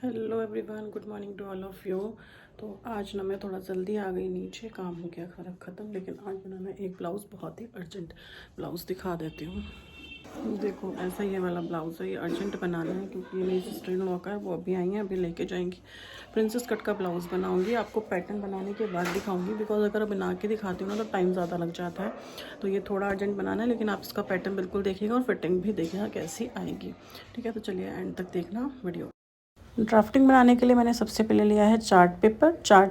Hello everyone, good morning to all of you. तो आज ना मैं थोड़ा जल्दी आ गई नीचे, काम हो गया ख़त्म। लेकिन आज ना मैं एक ब्लाउज़ बहुत ही अर्जेंट ब्लाउज़ दिखा देती हूँ। देखो, ऐसा ये वाला ब्लाउज़ है, ये अर्जेंट बनाना है क्योंकि मेरी सिस्टर इन लॉ का है, वो अभी आई हैं, अभी लेके जाएंगी। प्रिंसेस कट का ब्लाउज़ बनाऊंगी, आपको पैटर्न बनाने के बाद दिखाऊंगी बिकॉज अगर बना के दिखाती हूँ ना तो टाइम ज़्यादा लग जाता है। तो ये थोड़ा अर्जेंट बनाना है, लेकिन आप इसका पैटर्न बिल्कुल देखिएगा और फिटिंग भी देखिएगा कैसी आएगी। ठीक है, तो चलिए एंड तक देखना वीडियो। ड्राफ्टिंग बनाने के लिए मैंने सबसे पहले लिया है चार्ट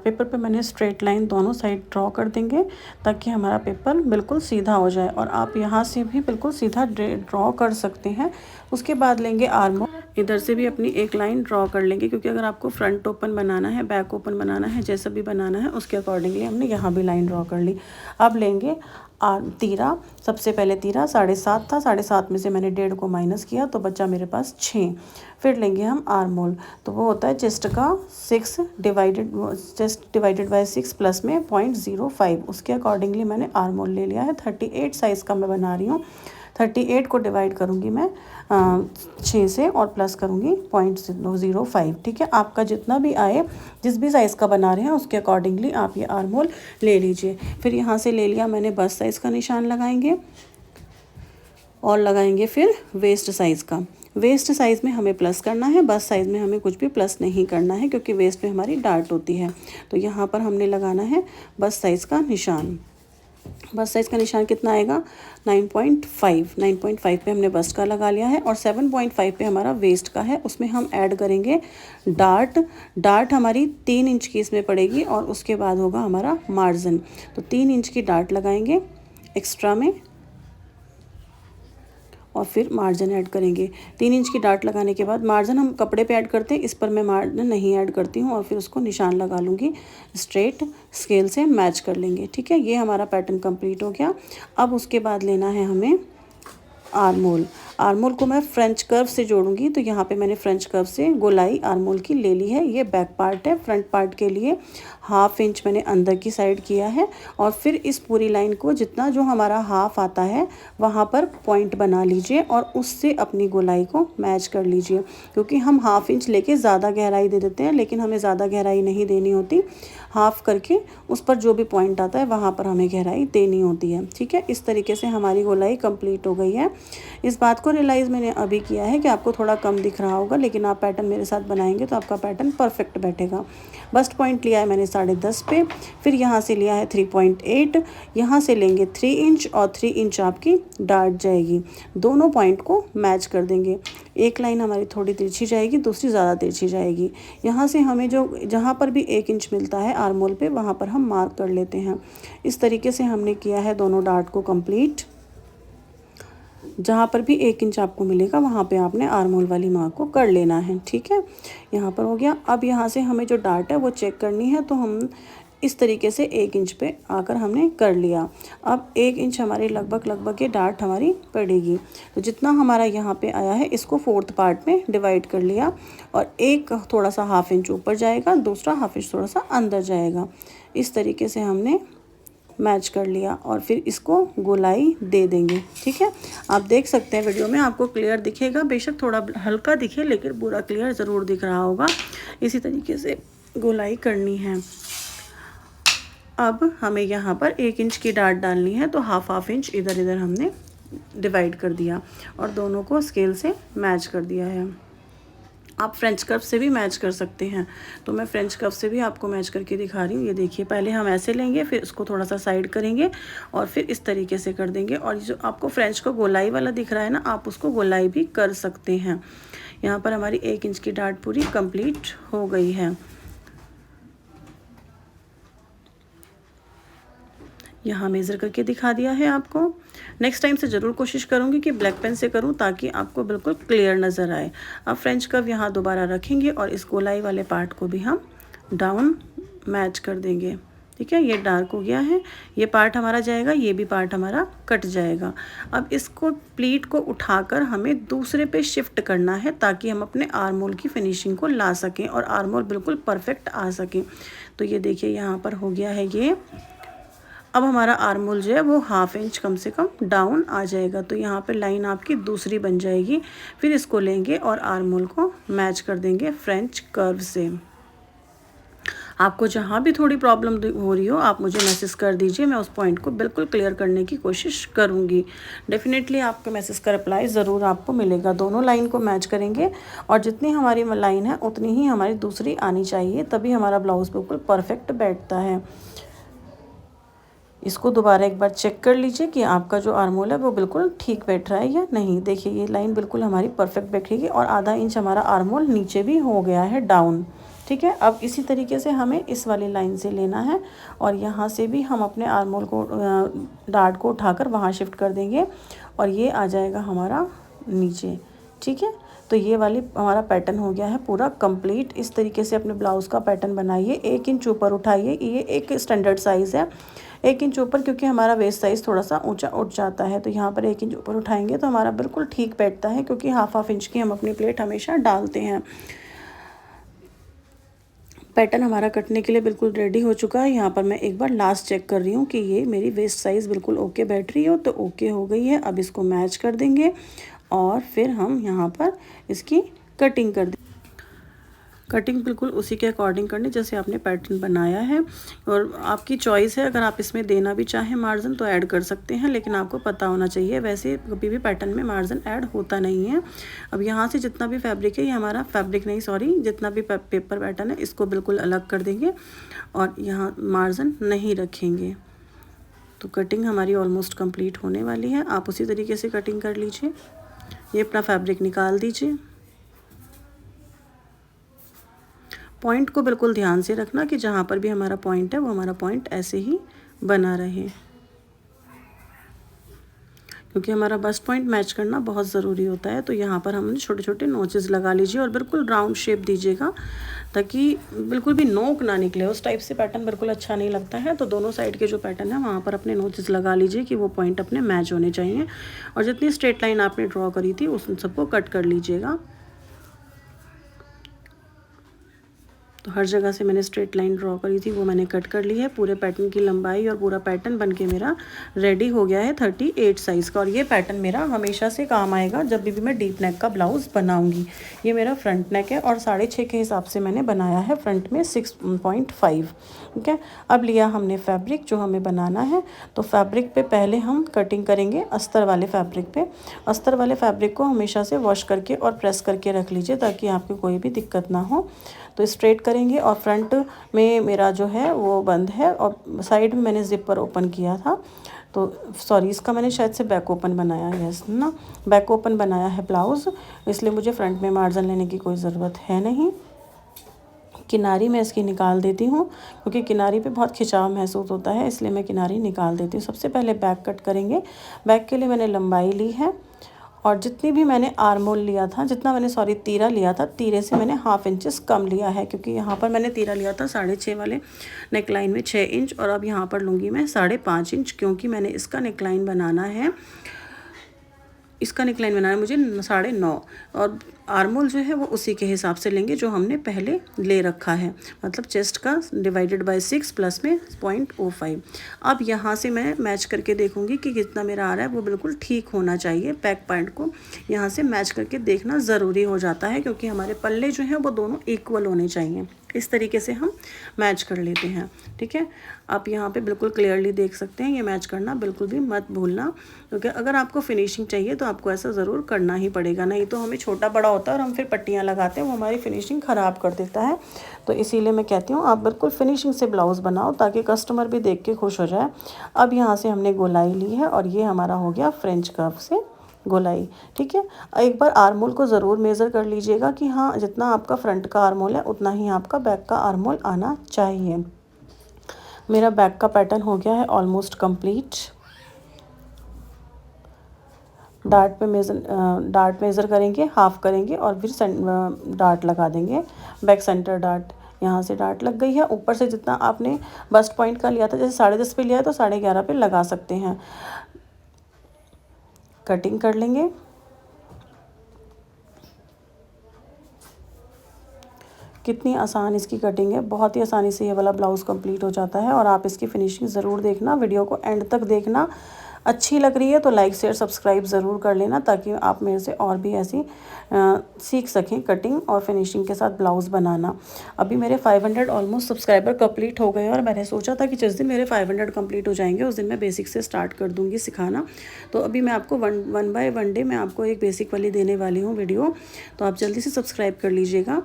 पेपर पे मैंने स्ट्रेट लाइन दोनों साइड ड्रॉ कर देंगे ताकि हमारा पेपर बिल्कुल सीधा हो जाए। और आप यहाँ से भी बिल्कुल सीधा ड्रॉ कर सकते हैं। उसके बाद लेंगे आर्म, इधर से भी अपनी एक लाइन ड्रॉ कर लेंगे क्योंकि अगर आपको फ्रंट ओपन बनाना है, बैक ओपन बनाना है, जैसा भी बनाना है उसके अकॉर्डिंगली हमने यहाँ भी लाइन ड्रॉ कर ली। अब लेंगे तीरा। सबसे पहले तीरा 7.5 था, 7.5 में से मैंने 1.5 को माइनस किया तो बचा मेरे पास 6। फिर लेंगे हम आर्म होल, तो वो होता है चेस्ट का 6 डिवाइडेड बाय 6 प्लस में 0.05। उसके अकॉर्डिंगली मैंने आर्म होल ले लिया है। 38 साइज़ का मैं बना रही हूँ। 38 को डिवाइड करूँगी मैं 6 से और प्लस करूँगी 0.05। ठीक है, आपका जितना भी आए, जिस भी साइज़ का बना रहे हैं उसके अकॉर्डिंगली आप ये आर्म होल ले लीजिए। फिर यहाँ से ले लिया मैंने बस्ट साइज़ का निशान लगाएंगे और लगाएंगे फिर वेस्ट साइज़ का। वेस्ट साइज़ में हमें प्लस करना है, बस्ट साइज़ में हमें कुछ भी प्लस नहीं करना है क्योंकि वेस्ट में हमारी डार्ट होती है। तो यहाँ पर हमने लगाना है बस्ट साइज़ का निशान। बस्ट साइज़ का निशान कितना आएगा? 9.5 पे हमने बस्ट का लगा लिया है और 7.5 पे हमारा वेस्ट का है। उसमें हम ऐड करेंगे डार्ट हमारी 3 इंच की इसमें पड़ेगी और उसके बाद होगा हमारा मार्जिन। तो 3 इंच की डार्ट लगाएंगे एक्स्ट्रा में और फिर मार्जिन ऐड करेंगे। 3 इंच की डार्ट लगाने के बाद मार्जिन हम कपड़े पे ऐड करते हैं, इस पर मैं मार्जिन नहीं ऐड करती हूँ और फिर उसको निशान लगा लूँगी। स्ट्रेट स्केल से मैच कर लेंगे। ठीक है, ये हमारा पैटर्न कंप्लीट हो गया। अब उसके बाद लेना है हमें आर्म होल को मैं फ्रेंच कर्व से जोड़ूंगी। तो यहाँ पे मैंने फ्रेंच कर्व से गोलाई आर्म होल की ले ली है। ये बैक पार्ट है। फ्रंट पार्ट के लिए 1/2 इंच मैंने अंदर की साइड किया है और फिर इस पूरी लाइन को जितना जो हमारा हाफ आता है वहाँ पर पॉइंट बना लीजिए और उससे अपनी गोलाई को मैच कर लीजिए। क्योंकि हम 1/2 इंच लेके ज़्यादा गहराई दे देते हैं, लेकिन हमें ज़्यादा गहराई नहीं देनी होती। हाफ करके उस पर जो भी पॉइंट आता है वहाँ पर हमें गहराई देनी होती है। ठीक है, इस तरीके से हमारी गोलाई कंप्लीट हो गई है। इस बात को रियलाइज़ मैंने अभी किया है कि आपको थोड़ा कम दिख रहा होगा, लेकिन आप पैटर्न मेरे साथ बनाएंगे तो आपका पैटर्न परफेक्ट बैठेगा। बस्ट पॉइंट लिया है मैंने 10.5 पे, फिर यहाँ से लिया है 3.8, यहाँ से लेंगे 3 इंच और 3 इंच आपकी डार्ट जाएगी। दोनों पॉइंट को मैच कर देंगे। एक लाइन हमारी थोड़ी तिरछी जाएगी, दूसरी ज़्यादा तिरछी जाएगी। यहाँ से हमें जहाँ पर भी 1 इंच मिलता है आर्म होल पे वहाँ पर हम मार्क कर लेते हैं। इस तरीके से हमने किया है दोनों डार्ट को कंप्लीट। जहाँ पर भी 1 इंच आपको मिलेगा वहाँ पे आपने आर्म होल वाली मार्क को कर लेना है। ठीक है, यहाँ पर हो गया। अब यहाँ से हमें जो डार्ट है वो चेक करनी है, तो हम इस तरीके से 1 इंच पे आकर हमने कर लिया। अब 1 इंच हमारी लगभग ये डार्ट हमारी पड़ेगी। तो जितना हमारा यहाँ पे आया है इसको 4th पार्ट में डिवाइड कर लिया और एक थोड़ा सा 1/2 इंच ऊपर जाएगा, दूसरा 1/2 इंच थोड़ा सा अंदर जाएगा। इस तरीके से हमने मैच कर लिया और फिर इसको गोलाई दे देंगे। ठीक है, आप देख सकते हैं वीडियो में आपको क्लियर दिखेगा, बेशक थोड़ा हल्का दिखे लेकिन पूरा क्लियर ज़रूर दिख रहा होगा। इसी तरीके से गोलाई करनी है। अब हमें यहाँ पर 1 इंच की डार्ट डालनी है, तो हाफ इंच इधर हमने डिवाइड कर दिया और दोनों को स्केल से मैच कर दिया है। आप फ्रेंच कर्व से भी मैच कर सकते हैं, तो मैं फ्रेंच कर्व से भी आपको मैच करके दिखा रही हूँ। ये देखिए, पहले हम ऐसे लेंगे, फिर इसको थोड़ा सा साइड करेंगे और फिर इस तरीके से कर देंगे। और जो आपको फ्रेंच को गोलाई वाला दिख रहा है ना, आप उसको गोलाई भी कर सकते हैं। यहाँ पर हमारी 1 इंच की डार्ट पूरी कंप्लीट हो गई है। यहाँ मेज़र करके दिखा दिया है आपको। नेक्स्ट टाइम से ज़रूर कोशिश करूँगी कि ब्लैक पेन से करूँ ताकि आपको बिल्कुल क्लियर नज़र आए। अब फ्रेंच कर्व यहाँ दोबारा रखेंगे और इस गोलाई वाले पार्ट को भी हम डाउन मैच कर देंगे। ठीक है, ये डार्क हो गया है, ये पार्ट हमारा जाएगा, ये भी पार्ट हमारा कट जाएगा। अब इसको प्लीट को उठाकर हमें दूसरे पे शिफ्ट करना है ताकि हम अपने आर्म होल की फिनिशिंग को ला सकें और आर्म होल बिल्कुल परफेक्ट आ सके। तो ये देखिए, यहाँ पर हो गया है ये अब हमारा आर्म होल जो है वो 1/2 इंच कम से कम डाउन आ जाएगा। तो यहाँ पे लाइन आपकी दूसरी बन जाएगी। फिर इसको लेंगे और आर्म होल को मैच कर देंगे फ्रेंच कर्व से। आपको जहाँ भी थोड़ी प्रॉब्लम हो रही हो आप मुझे मैसेज कर दीजिए, मैं उस पॉइंट को बिल्कुल क्लियर करने की कोशिश करूँगी। डेफिनेटली आपके मैसेज का रिप्लाई ज़रूर आपको मिलेगा। दोनों लाइन को मैच करेंगे और जितनी हमारी लाइन है उतनी ही हमारी दूसरी आनी चाहिए, तभी हमारा ब्लाउज़ बिल्कुल परफेक्ट बैठता है। इसको दोबारा एक बार चेक कर लीजिए कि आपका जो आर्म होल है वो बिल्कुल ठीक बैठ रहा है या नहीं। देखिए ये लाइन बिल्कुल हमारी परफेक्ट बैठेगी और आधा इंच हमारा आर्म होल नीचे भी हो गया है डाउन। ठीक है, अब इसी तरीके से हमें इस वाली लाइन से लेना है और यहाँ से भी हम अपने आर्म होल को डार्ट को उठाकर वहाँ शिफ्ट कर देंगे और ये आ जाएगा हमारा नीचे। ठीक है, तो ये वाली हमारा पैटर्न हो गया है पूरा कंप्लीट। इस तरीके से अपने ब्लाउज़ का पैटर्न बनाइए। 1 इंच ऊपर उठाइए, ये एक स्टैंडर्ड साइज़ है 1 इंच ऊपर, क्योंकि हमारा वेस्ट साइज़ थोड़ा सा ऊंचा उठ जाता है। तो यहाँ पर 1 इंच ऊपर उठाएंगे तो हमारा बिल्कुल ठीक बैठता है, क्योंकि हाफ इंच की हम अपनी प्लेट हमेशा डालते हैं। पैटर्न हमारा कटने के लिए बिल्कुल रेडी हो चुका है। यहाँ पर मैं एक बार लास्ट चेक कर रही हूँ कि ये मेरी वेस्ट साइज़ बिल्कुल ओके बैठ रही हो, तो ओके हो गई है। अब इसको मैच कर देंगे और फिर हम यहाँ पर इसकी कटिंग कर देंगे। कटिंग बिल्कुल उसी के अकॉर्डिंग करनी जैसे आपने पैटर्न बनाया है, और आपकी चॉइस है। अगर आप इसमें देना भी चाहें मार्जिन तो ऐड कर सकते हैं, लेकिन आपको पता होना चाहिए वैसे कभी भी पैटर्न में मार्जिन ऐड होता नहीं है। अब यहाँ से जितना भी फैब्रिक है, ये हमारा फैब्रिक नहीं सॉरी जितना भी पेपर पैटर्न है इसको बिल्कुल अलग कर देंगे और यहाँ मार्जिन नहीं रखेंगे। तो कटिंग हमारी ऑलमोस्ट कंप्लीट होने वाली है। आप उसी तरीके से कटिंग कर लीजिए। ये अपना फैब्रिक निकाल दीजिए। पॉइंट को बिल्कुल ध्यान से रखना कि जहाँ पर भी हमारा पॉइंट है वो हमारा पॉइंट ऐसे ही बना रहे, क्योंकि हमारा बस्ट पॉइंट मैच करना बहुत ज़रूरी होता है। तो यहाँ पर हमने छोटे छोटे नोचेस लगा लीजिए और बिल्कुल राउंड शेप दीजिएगा, ताकि बिल्कुल भी नोक ना निकले। उस टाइप से पैटर्न बिल्कुल अच्छा नहीं लगता है। तो दोनों साइड के जो पैटर्न है वहाँ पर अपने नोचेस लगा लीजिए कि वो पॉइंट अपने मैच होने चाहिए, और जितनी स्ट्रेट लाइन आपने ड्रॉ करी थी उस सबको कट कर लीजिएगा। तो हर जगह से मैंने स्ट्रेट लाइन ड्रॉ करी थी वो मैंने कट कर ली है। पूरे पैटर्न की लंबाई और पूरा पैटर्न बनके मेरा रेडी हो गया है 38 साइज़ का। और ये पैटर्न मेरा हमेशा से काम आएगा जब भी मैं डीप नेक का ब्लाउज़ बनाऊंगी। ये मेरा फ्रंट नेक है और 6.5 के हिसाब से मैंने बनाया है, फ्रंट में 6.5। ठीक है, अब लिया हमने फैब्रिक जो हमें बनाना है। तो फैब्रिक पे पहले हम कटिंग करेंगे अस्तर वाले फैब्रिक पे। अस्तर वाले फैब्रिक को हमेशा से वॉश करके और प्रेस करके रख लीजिए ताकि आपको कोई भी दिक्कत ना हो। तो स्ट्रेट करेंगे और फ्रंट में मेरा जो है वो बंद है और साइड में मैंने ज़िपर ओपन किया था। तो सॉरी, इसका मैंने शायद से बैक ओपन बनाया है, यस ना, बैक ओपन बनाया है ब्लाउज़, इसलिए मुझे फ्रंट में मार्जिन लेने की कोई ज़रूरत है नहीं। किनारी मैं इसकी निकाल देती हूँ, क्योंकि किनारी पे बहुत खिंचाव महसूस होता है, इसलिए मैं किनारी निकाल देती हूँ। सबसे पहले बैक कट करेंगे। बैक के लिए मैंने लंबाई ली है और जितनी भी मैंने आर्म होल लिया था, जितना मैंने सॉरी तीरा लिया था, तीरे से मैंने 1/2 इंचेस कम लिया है, क्योंकि यहाँ पर मैंने तीरा लिया था 6.5 वाले नेकलाइन में 6 इंच, और अब यहाँ पर लूँगी मैं 5.5 इंच, क्योंकि मैंने इसका नेकलाइन बनाना है, इसका नेकलाइन बनाना है मुझे 9.5, और आर्म होल जो है वो उसी के हिसाब से लेंगे जो हमने पहले ले रखा है, मतलब चेस्ट का डिवाइडेड बाय 6 प्लस में 0.05। अब यहाँ से मैं मैच करके देखूंगी कि कितना मेरा आ रहा है, वो बिल्कुल ठीक होना चाहिए। बैक पॉइंट को यहाँ से मैच करके देखना ज़रूरी हो जाता है, क्योंकि हमारे पल्ले जो हैं वो दोनों इक्वल होने चाहिए। इस तरीके से हम मैच कर लेते हैं। ठीक है, आप यहाँ पे बिल्कुल क्लियरली देख सकते हैं। ये मैच करना बिल्कुल भी मत भूलना, क्योंकि अगर आपको फिनिशिंग चाहिए तो आपको ऐसा ज़रूर करना ही पड़ेगा, नहीं तो हमें छोटा बड़ा होता है और हम फिर पट्टियाँ लगाते हैं, वो हमारी फिनिशिंग ख़राब कर देता है। तो इसीलिए मैं कहती हूँ आप बिल्कुल फिनिशिंग से ब्लाउज़ बनाओ, ताकि कस्टमर भी देख के खुश हो जाए। अब यहाँ से हमने गोलाई ली है और ये हमारा हो गया फ्रेंच कर्व से गोलाई। ठीक है, एक बार आर्म होल को ज़रूर मेज़र कर लीजिएगा कि हाँ जितना आपका फ्रंट का आर्म होल है उतना ही आपका बैक का आर्म होल आना चाहिए। मेरा बैक का पैटर्न हो गया है ऑलमोस्ट कंप्लीट। डार्ट मेज़र करेंगे, हाफ करेंगे और फिर डार्ट लगा देंगे, बैक सेंटर डार्ट। यहाँ से डार्ट लग गई है। ऊपर से जितना आपने बस्ट पॉइंट का लिया था, जैसे 10.5 पे लिया है तो 11.5 पे लगा सकते हैं। कटिंग कर लेंगे। कितनी आसान इसकी कटिंग है, बहुत ही आसानी से ये वाला ब्लाउज़ कंप्लीट हो जाता है। और आप इसकी फिनिशिंग ज़रूर देखना, वीडियो को एंड तक देखना। अच्छी लग रही है तो लाइक शेयर सब्सक्राइब ज़रूर कर लेना, ताकि आप मेरे से और भी ऐसी सीख सकें कटिंग और फिनिशिंग के साथ ब्लाउज़ बनाना। अभी मेरे 500 ऑलमोस्ट सब्सक्राइबर कंप्लीट हो गए और मैंने सोचा था कि जिस दिन मेरे 500 कंप्लीट हो जाएंगे उस दिन मैं बेसिक से स्टार्ट कर दूँगी सिखाना। तो अभी मैं आपको वन बाय वन डे मैं आपको एक बेसिक वाली देने वाली हूँ वीडियो, तो आप जल्दी से सब्सक्राइब कर लीजिएगा,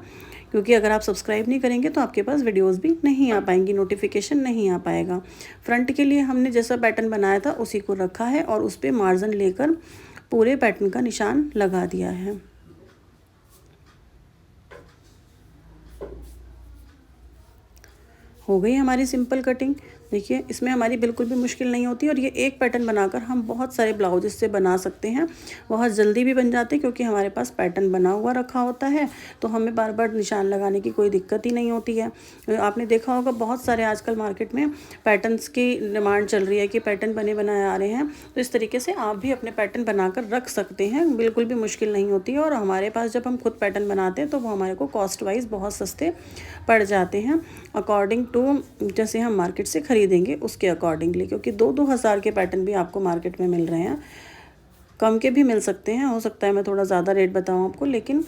क्योंकि अगर आप सब्सक्राइब नहीं करेंगे तो आपके पास वीडियोस भी नहीं आ पाएंगी, नोटिफिकेशन नहीं आ पाएगा। फ्रंट के लिए हमने जैसा पैटर्न बनाया था उसी को रखा है और उस पर मार्जिन लेकर पूरे पैटर्न का निशान लगा दिया है। हो गई हमारी सिंपल कटिंग। देखिए इसमें हमारी बिल्कुल भी मुश्किल नहीं होती और ये एक पैटर्न बनाकर हम बहुत सारे ब्लाउज इससे बना सकते हैं। बहुत जल्दी भी बन जाते हैं क्योंकि हमारे पास पैटर्न बना हुआ रखा होता है, तो हमें बार बार निशान लगाने की कोई दिक्कत ही नहीं होती है। आपने देखा होगा बहुत सारे आजकल मार्केट में पैटर्न्स की डिमांड चल रही है कि पैटर्न बने बनाए आ रहे हैं, तो इस तरीके से आप भी अपने पैटर्न बनाकर रख सकते हैं, बिल्कुल भी मुश्किल नहीं होती है। और हमारे पास जब हम खुद पैटर्न बनाते हैं तो वो हमारे को कॉस्ट वाइज बहुत सस्ते पड़ जाते हैं, अकॉर्डिंग टू जैसे हम मार्केट से खरीदेंगे उसके अकॉर्डिंगली, क्योंकि 2-2 हज़ार के पैटर्न भी आपको मार्केट में मिल रहे हैं। कम के भी मिल सकते हैं, हो सकता है मैं थोड़ा ज़्यादा रेट बताऊं आपको, लेकिन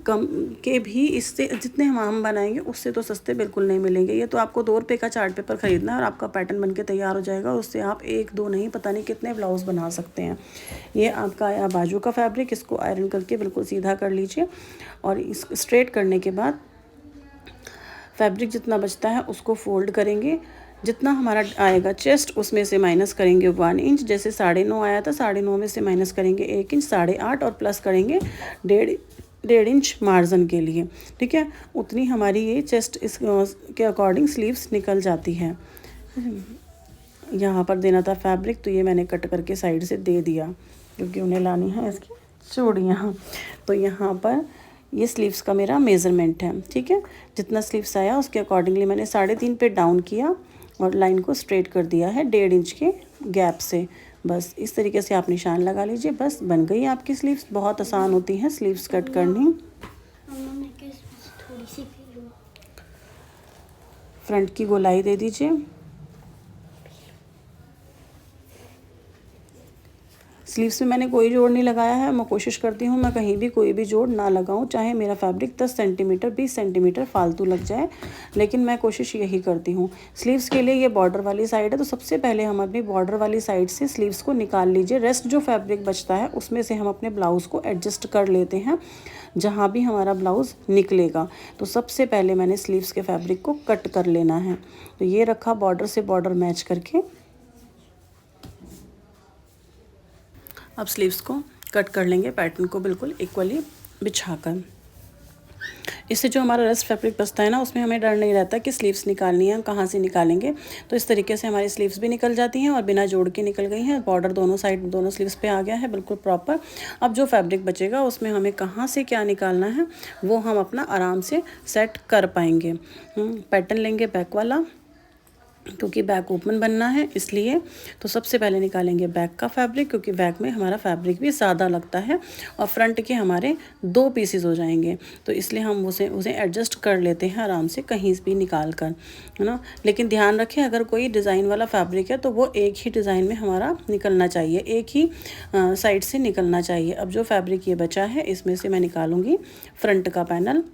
कम के भी इससे जितने हम बनाएंगे उससे तो सस्ते बिल्कुल नहीं मिलेंगे। ये तो आपको 2 रुपये का चार्ट पेपर ख़रीदना है और आपका पैटर्न बनके तैयार हो जाएगा, उससे आप 1-2 नहीं पता नहीं कितने ब्लाउज़ बना सकते हैं। ये आपका आया बाजू का फैब्रिक, इसको आयरन करके बिल्कुल सीधा कर लीजिए और इस स्ट्रेट करने के बाद फैब्रिक जितना बचता है उसको फोल्ड करेंगे। जितना हमारा आएगा चेस्ट उसमें से माइनस करेंगे 1 इंच, जैसे 9.5 आया था 9.5 में से माइनस करेंगे 1 इंच, 8.5 और प्लस करेंगे 1.5 इंच मार्जिन के लिए। ठीक है, उतनी हमारी ये चेस्ट इस के अकॉर्डिंग स्लीव्स निकल जाती है। यहाँ पर देना था फैब्रिक तो ये मैंने कट करके साइड से दे दिया, क्योंकि उन्हें लानी है इसकी चूड़ियाँ। तो यहाँ पर ये स्लीव्स का मेरा मेज़रमेंट है। ठीक है, जितना स्लीव्स आया उसके अकॉर्डिंगली मैंने 3.5 पे डाउन किया और लाइन को स्ट्रेट कर दिया है 1.5 इंच के गैप से। बस इस तरीके से आप निशान लगा लीजिए, बस बन गई आपकी स्लीव्स। बहुत आसान होती हैं स्लीव्स कट करनी। फ्रंट की गोलाई दे दीजिए। स्लीव्स में मैंने कोई जोड़ नहीं लगाया है, मैं कोशिश करती हूँ मैं कहीं भी कोई भी जोड़ ना लगाऊँ, चाहे मेरा फैब्रिक 10 सेंटीमीटर 20 सेंटीमीटर फालतू लग जाए, लेकिन मैं कोशिश यही करती हूँ। स्लीव्स के लिए ये बॉर्डर वाली साइड है, तो सबसे पहले हम अपनी बॉर्डर वाली साइड से स्लीव्स को निकाल लीजिए। रेस्ट जो फैब्रिक बचता है उसमें से हम अपने ब्लाउज़ को एडजस्ट कर लेते हैं जहाँ भी हमारा ब्लाउज़ निकलेगा। तो सबसे पहले मैंने स्लीव्स के फैब्रिक को कट कर लेना है। तो ये रखा बॉर्डर से बॉर्डर मैच करके। अब स्लीव्स को कट कर लेंगे पैटर्न को बिल्कुल इक्वली बिछाकर। इससे जो हमारा रेस्ट फैब्रिक बचता है ना, उसमें हमें डर नहीं रहता कि स्लीव्स निकालनी है, कहाँ से निकालेंगे। तो इस तरीके से हमारी स्लीव्स भी निकल जाती हैं और बिना जोड़ के निकल गई हैं। बॉर्डर दोनों साइड दोनों स्लीव्स पे आ गया है बिल्कुल प्रॉपर। अब जो फैब्रिक बचेगा उसमें हमें कहाँ से क्या निकालना है वो हम अपना आराम से सेट कर पाएंगे। पैटर्न लेंगे बैक वाला, क्योंकि बैक ओपन बनना है इसलिए। तो सबसे पहले निकालेंगे बैक का फैब्रिक, क्योंकि बैक में हमारा फैब्रिक भी ज़्यादा लगता है और फ्रंट के हमारे 2 पीसेस हो जाएंगे, तो इसलिए हम उसे एडजस्ट कर लेते हैं आराम से कहीं भी निकाल कर, है ना। लेकिन ध्यान रखें अगर कोई डिज़ाइन वाला फैब्रिक है तो वो एक ही डिज़ाइन में हमारा निकलना चाहिए, एक ही साइड से निकलना चाहिए। अब जो फैब्रिक ये बचा है इसमें से मैं निकालूँगी फ्रंट का पैनल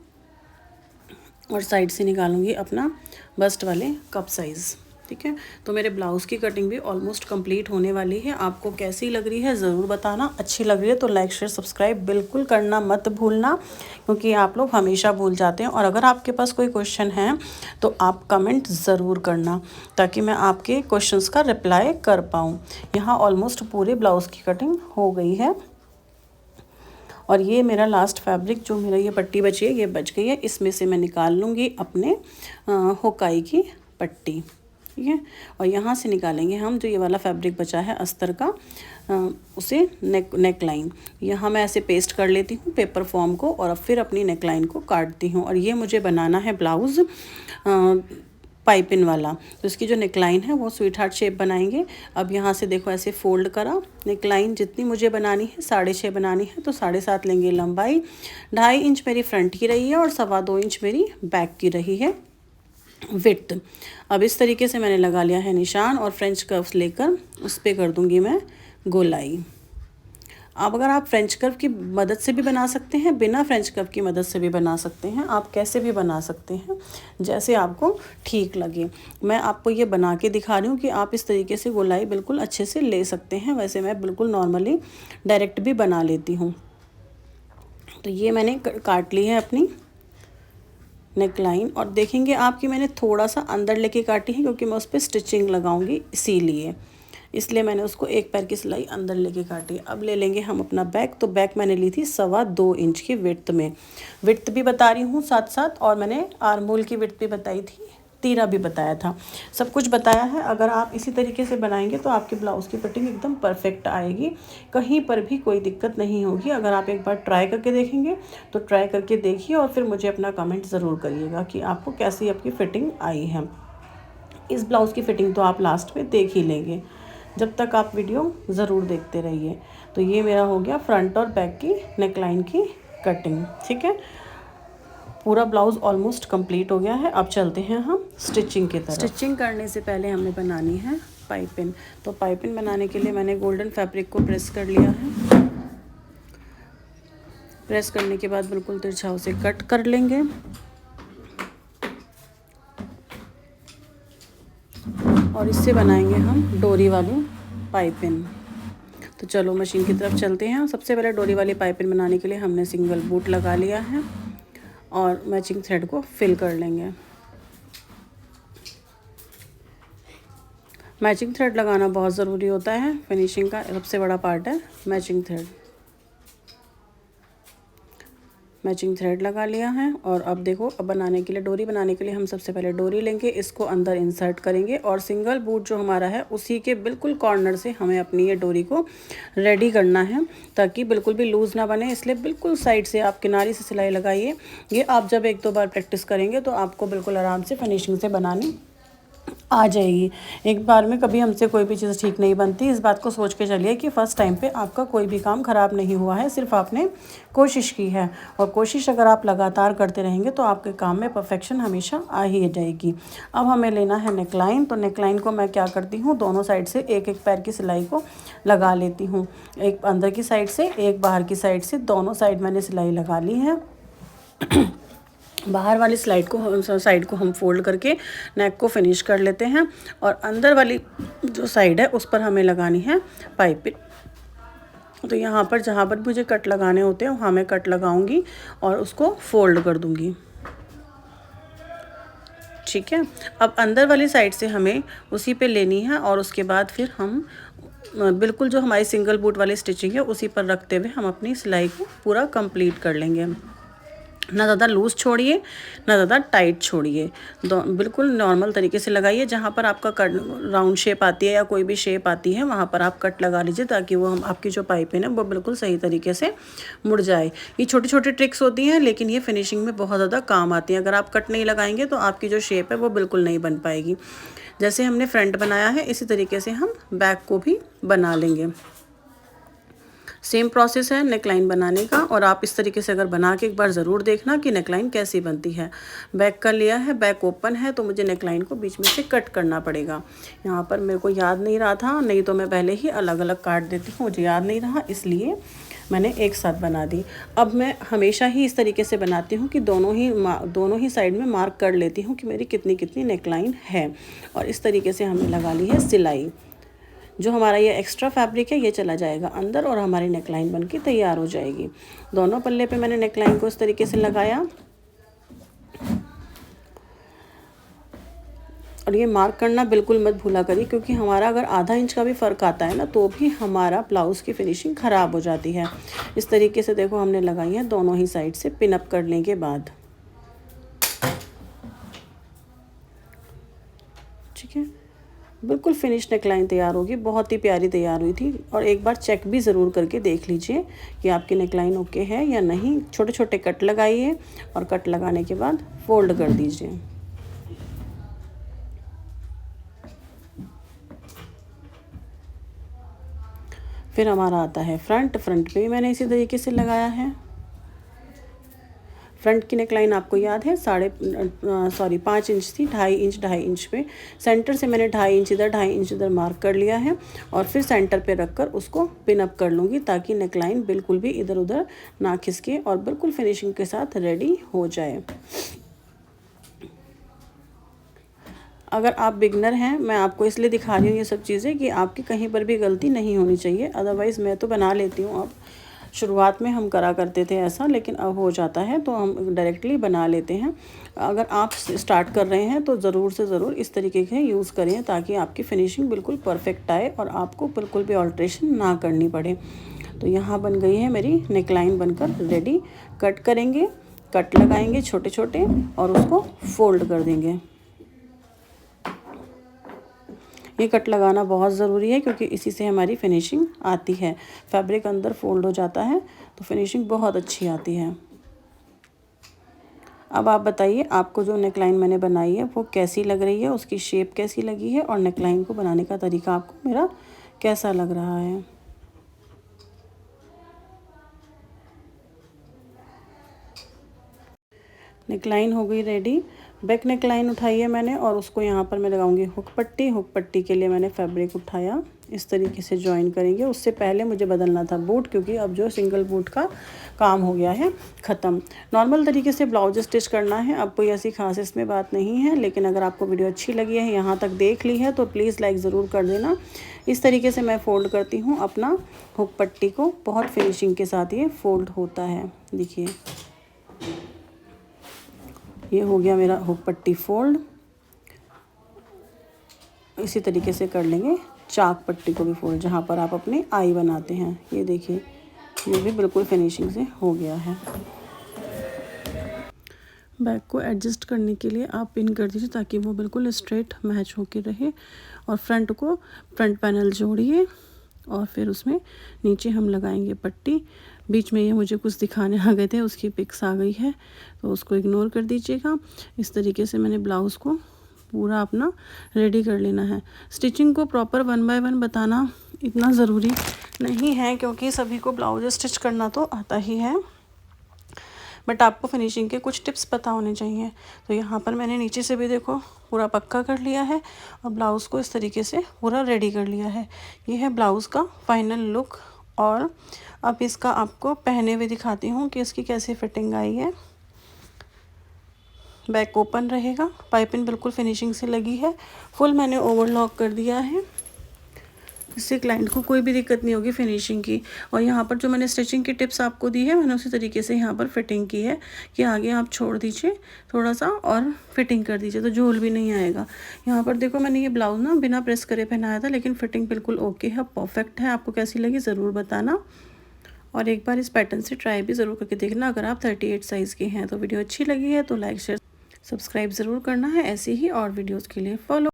और साइड से निकालूंगी अपना बस्ट वाले कप साइज़। ठीक है, तो मेरे ब्लाउज़ की कटिंग भी ऑलमोस्ट कंप्लीट होने वाली है। आपको कैसी लग रही है ज़रूर बताना। अच्छी लग रही है तो लाइक शेयर सब्सक्राइब बिल्कुल करना मत भूलना, क्योंकि आप लोग हमेशा भूल जाते हैं। और अगर आपके पास कोई क्वेश्चन है तो आप कमेंट ज़रूर करना, ताकि मैं आपके क्वेश्चंस का रिप्लाई कर पाऊँ। यहाँ ऑलमोस्ट पूरे ब्लाउज़ की कटिंग हो गई है और ये मेरा लास्ट फैब्रिक जो मेरा ये पट्टी बची है ये बच गई है। इसमें से मैं निकाल लूँगी अपने होकाई की पट्टी। ठीक है, और यहाँ से निकालेंगे हम जो ये वाला फैब्रिक बचा है अस्तर का, उसे नेक लाइन। यहाँ मैं ऐसे पेस्ट कर लेती हूँ पेपर फॉर्म को और अब फिर अपनी नेक लाइन को काटती हूँ। और ये मुझे बनाना है ब्लाउज़ पाइपिन वाला। तो इसकी जो नेकलाइन है वो स्वीट हार्ट शेप बनाएंगे। अब यहाँ से देखो ऐसे फोल्ड करा, नेकलाइन जितनी मुझे बनानी है 6.5 बनानी है तो 7.5 लेंगे लंबाई। 2.5 इंच मेरी फ्रंट की रही है और 2.25 इंच मेरी बैक की रही है विड्थ। अब इस तरीके से मैंने लगा लिया है निशान और फ्रेंच कर्व्स लेकर उस पर कर दूंगी मैं गोलाई। अब अगर आप फ्रेंच कर्व की मदद से भी बना सकते हैं, बिना फ्रेंच कर्व की मदद से भी बना सकते हैं, आप कैसे भी बना सकते हैं जैसे आपको ठीक लगे। मैं आपको ये बना के दिखा रही हूँ कि आप इस तरीके से गोलाई बिल्कुल अच्छे से ले सकते हैं। वैसे मैं बिल्कुल नॉर्मली डायरेक्ट भी बना लेती हूँ। तो ये मैंने काट ली है अपनी नेकलाइन और देखेंगे आपकी मैंने थोड़ा सा अंदर लेके काटी है क्योंकि मैं उस पर स्टिचिंग लगाऊंगी, इसलिए मैंने उसको एक पैर की सिलाई अंदर लेके काटी। अब ले लेंगे हम अपना बैक। तो बैक मैंने ली थी 2.25 इंच की विड्थ में। विड्थ भी बता रही हूँ साथ साथ, और मैंने आर्म होल की विड्थ भी बताई थी, तीरा भी बताया था, सब कुछ बताया है। अगर आप इसी तरीके से बनाएंगे तो आपके ब्लाउज़ की फिटिंग एकदम परफेक्ट आएगी, कहीं पर भी कोई दिक्कत नहीं होगी। अगर आप एक बार ट्राई करके देखेंगे तो ट्राई करके देखिए और फिर मुझे अपना कमेंट ज़रूर करिएगा कि आपको कैसी आपकी फ़िटिंग आई है। इस ब्लाउज़ की फ़िटिंग तो आप लास्ट में देख ही लेंगे, जब तक आप वीडियो ज़रूर देखते रहिए। तो ये मेरा हो गया फ्रंट और बैक की नेकलाइन की कटिंग। ठीक है, पूरा ब्लाउज़ ऑलमोस्ट कंप्लीट हो गया है। अब चलते हैं हम स्टिचिंग की तरफ। स्टिचिंग करने से पहले हमें बनानी है पाइपिंग। तो पाइपिंग बनाने के लिए मैंने गोल्डन फैब्रिक को प्रेस कर लिया है। प्रेस करने के बाद बिल्कुल तिरछा उसे कट कर लेंगे और इससे बनाएंगे हम डोरी वाली पाइपिंग। तो चलो मशीन की तरफ चलते हैं। सबसे पहले डोरी वाली पाइपिंग बनाने के लिए हमने सिंगल बूट लगा लिया है और मैचिंग थ्रेड को फिल कर लेंगे। मैचिंग थ्रेड लगाना बहुत ज़रूरी होता है, फिनिशिंग का सबसे बड़ा पार्ट है मैचिंग थ्रेड। मैचिंग थ्रेड लगा लिया है और अब देखो, अब बनाने के लिए डोरी बनाने के लिए हम सबसे पहले डोरी लेंगे, इसको अंदर इंसर्ट करेंगे और सिंगल बूट जो हमारा है उसी के बिल्कुल कॉर्नर से हमें अपनी ये डोरी को रेडी करना है ताकि बिल्कुल भी लूज़ ना बने। इसलिए बिल्कुल साइड से आप किनारे से सिलाई लगाइए। ये आप जब 1-2 बार प्रैक्टिस करेंगे तो आपको बिल्कुल आराम से फिनिशिंग से बनानी आ जाएगी। एक बार में कभी हमसे कोई भी चीज़ ठीक नहीं बनती। इस बात को सोच के चलिए कि फ़र्स्ट टाइम पे आपका कोई भी काम ख़राब नहीं हुआ है, सिर्फ आपने कोशिश की है। और कोशिश अगर आप लगातार करते रहेंगे तो आपके काम में परफेक्शन हमेशा आ ही जाएगी। अब हमें लेना है नेकलाइन। तो नेकलाइन को मैं क्या करती हूँ, दोनों साइड से एक एक पैर की सिलाई को लगा लेती हूँ। एक अंदर की साइड से, एक बाहर की साइड से, दोनों साइड मैंने सिलाई लगा ली है। बाहर वाली साइड को हम फोल्ड करके नेक को फिनिश कर लेते हैं और अंदर वाली जो साइड है उस पर हमें लगानी है पाइपिंग। तो यहाँ पर जहाँ पर मुझे कट लगाने होते हैं वहाँ मैं कट लगाऊंगी और उसको फोल्ड कर दूंगी। ठीक है, अब अंदर वाली साइड से हमें उसी पे लेनी है और उसके बाद फिर हम बिल्कुल जो हमारी सिंगल बूट वाली स्टिचिंग है उसी पर रखते हुए हम अपनी सिलाई को पूरा कंप्लीट कर लेंगे। ना ज़्यादा लूज़ छोड़िए ना ज़्यादा टाइट छोड़िए, बिल्कुल नॉर्मल तरीके से लगाइए। जहाँ पर आपका कट राउंड शेप आती है या कोई भी शेप आती है वहाँ पर आप कट लगा लीजिए ताकि वो आपकी जो पाइपिंग है वो बिल्कुल सही तरीके से मुड़ जाए। ये छोटी छोटी ट्रिक्स होती हैं लेकिन ये फिनिशिंग में बहुत ज़्यादा काम आती हैं। अगर आप कट नहीं लगाएंगे तो आपकी जो शेप है वो बिल्कुल नहीं बन पाएगी। जैसे हमने फ्रंट बनाया है इसी तरीके से हम बैक को भी बना लेंगे। सेम प्रोसेस है नेकलाइन बनाने का और आप इस तरीके से अगर बना के एक बार ज़रूर देखना कि नेकलाइन कैसी बनती है। बैक का लिया है, बैक ओपन है तो मुझे नेकलाइन को बीच में से कट करना पड़ेगा। यहाँ पर मेरे को याद नहीं रहा था, नहीं तो मैं पहले ही अलग अलग काट देती हूँ, मुझे याद नहीं रहा इसलिए मैंने एक साथ बना दी। अब मैं हमेशा ही इस तरीके से बनाती हूँ कि दोनों ही साइड में मार्क कर लेती हूँ कि मेरी कितनी कितनी नेकलाइन है और इस तरीके से हमने लगा ली है सिलाई। जो हमारा ये एक्स्ट्रा फैब्रिक है ये चला जाएगा अंदर और हमारी नेकलाइन बनके तैयार हो जाएगी। दोनों पल्ले पे मैंने नेकलाइन को इस तरीके से लगाया और ये मार्क करना बिल्कुल मत भूला करिए क्योंकि हमारा अगर आधा इंच का भी फ़र्क आता है ना तो भी हमारा ब्लाउज़ की फिनिशिंग ख़राब हो जाती है। इस तरीके से देखो हमने लगाई है दोनों ही साइड से पिन अप करने के बाद। ठीक है, बिल्कुल फिनिश नेकलाइन तैयार होगी, बहुत ही प्यारी तैयार हुई थी। और एक बार चेक भी ज़रूर करके देख लीजिए कि आपकी नेकलाइन ओके है या नहीं। छोटे छोटे कट लगाइए और कट लगाने के बाद फोल्ड कर दीजिए। फिर हमारा आता है फ्रंट पे भी मैंने इसी तरीके से लगाया है। फ्रंट की नेकलाइन आपको याद है 5 इंच थी, 2.5 इंच पे सेंटर से मैंने 2.5 इंच इधर मार्क कर लिया है और फिर सेंटर पे रखकर उसको पिन अप कर लूँगी ताकि नेकलाइन बिल्कुल भी इधर उधर ना खिसके और बिल्कुल फिनिशिंग के साथ रेडी हो जाए। अगर आप बिगनर हैं, मैं आपको इसलिए दिखा रही हूँ ये सब चीज़ें कि आपकी कहीं पर भी गलती नहीं होनी चाहिए। अदरवाइज़ मैं तो बना लेती हूँ, अब शुरुआत में हम करा करते थे ऐसा, लेकिन अब हो जाता है तो हम डायरेक्टली बना लेते हैं। अगर आप स्टार्ट कर रहे हैं तो ज़रूर से ज़रूर इस तरीके के यूज़ करें ताकि आपकी फिनिशिंग बिल्कुल परफेक्ट आए और आपको बिल्कुल भी ऑल्ट्रेशन ना करनी पड़े। तो यहाँ बन गई है मेरी नेकलाइन बनकर रेडी। कट करेंगे, कट लगाएंगे छोटे छोटे और उसको फोल्ड कर देंगे। ये कट लगाना बहुत ज़रूरी है क्योंकि इसी से हमारी फिनिशिंग आती है। फैब्रिक अंदर फोल्ड हो जाता है तो फिनिशिंग बहुत अच्छी आती है। अब आप बताइए आपको जो नेकलाइन मैंने बनाई है वो कैसी लग रही है, उसकी शेप कैसी लगी है और नेकलाइन को बनाने का तरीका आपको मेरा कैसा लग रहा है। नेकलाइन हो गई रेडी। बैक नेकलाइन उठाई है मैंने और उसको यहाँ पर मैं लगाऊंगी हुक पट्टी। हुक पट्टी के लिए मैंने फैब्रिक उठाया, इस तरीके से जॉइन करेंगे। उससे पहले मुझे बदलना था बूट क्योंकि अब जो सिंगल बूट का काम हो गया है ख़त्म। नॉर्मल तरीके से ब्लाउज स्टिच करना है, अब कोई ऐसी खास इसमें बात नहीं है। लेकिन अगर आपको वीडियो अच्छी लगी है, यहाँ तक देख ली है, तो प्लीज़ लाइक ज़रूर कर देना। इस तरीके से मैं फ़ोल्ड करती हूँ अपना हुक पट्टी को, बहुत फिनिशिंग के साथ ये फ़ोल्ड होता है। देखिए ये हो गया मेरा हुक पट्टी फोल्ड। इसी तरीके से कर लेंगे चाक पट्टी को भी फोल्ड, जहाँ पर आप अपने आई बनाते हैं। ये देखिए ये भी बिल्कुल फिनिशिंग से हो गया है। बैक को एडजस्ट करने के लिए आप पिन कर दीजिए ताकि वो बिल्कुल स्ट्रेट मैच होके रहे। और फ्रंट पैनल जोड़िए और फिर उसमें नीचे हम लगाएंगे पट्टी। बीच में ये मुझे कुछ दिखाने आ गए थे, उसकी पिक्स आ गई है तो उसको इग्नोर कर दीजिएगा। इस तरीके से मैंने ब्लाउज़ को पूरा अपना रेडी कर लेना है। स्टिचिंग को प्रॉपर 1 बाय 1 बताना इतना ज़रूरी नहीं है क्योंकि सभी को ब्लाउज स्टिच करना तो आता ही है, बट आपको फिनिशिंग के कुछ टिप्स पता होने चाहिए। तो यहाँ पर मैंने नीचे से भी देखो पूरा पक्का कर लिया है और ब्लाउज़ को इस तरीके से पूरा रेडी कर लिया है। ये है ब्लाउज़ का फाइनल लुक। और अब इसका आपको पहने हुए दिखाती हूँ कि इसकी कैसी फिटिंग आई है। बैक ओपन रहेगा, पाइपिंग बिल्कुल फिनिशिंग से लगी है। फुल मैंने ओवरलॉक कर दिया है, इससे क्लाइंट को कोई भी दिक्कत नहीं होगी फिनिशिंग की। और यहाँ पर जो मैंने स्टिचिंग की टिप्स आपको दी है, मैंने उसी तरीके से यहाँ पर फिटिंग की है कि आगे आप छोड़ दीजिए थोड़ा सा और फिटिंग कर दीजिए तो झोल भी नहीं आएगा। यहाँ पर देखो मैंने ये ब्लाउज़ ना बिना प्रेस करे पहनाया था, लेकिन फिटिंग बिल्कुल ओके है, परफेक्ट है। आपको कैसी लगी ज़रूर बताना और एक बार इस पैटर्न से ट्राई भी ज़रूर करके देखना। अगर आप 38 साइज़ के हैं तो वीडियो अच्छी लगी है तो लाइक शेयर सब्सक्राइब ज़रूर करना है। ऐसे ही और वीडियोज़ के लिए फॉलो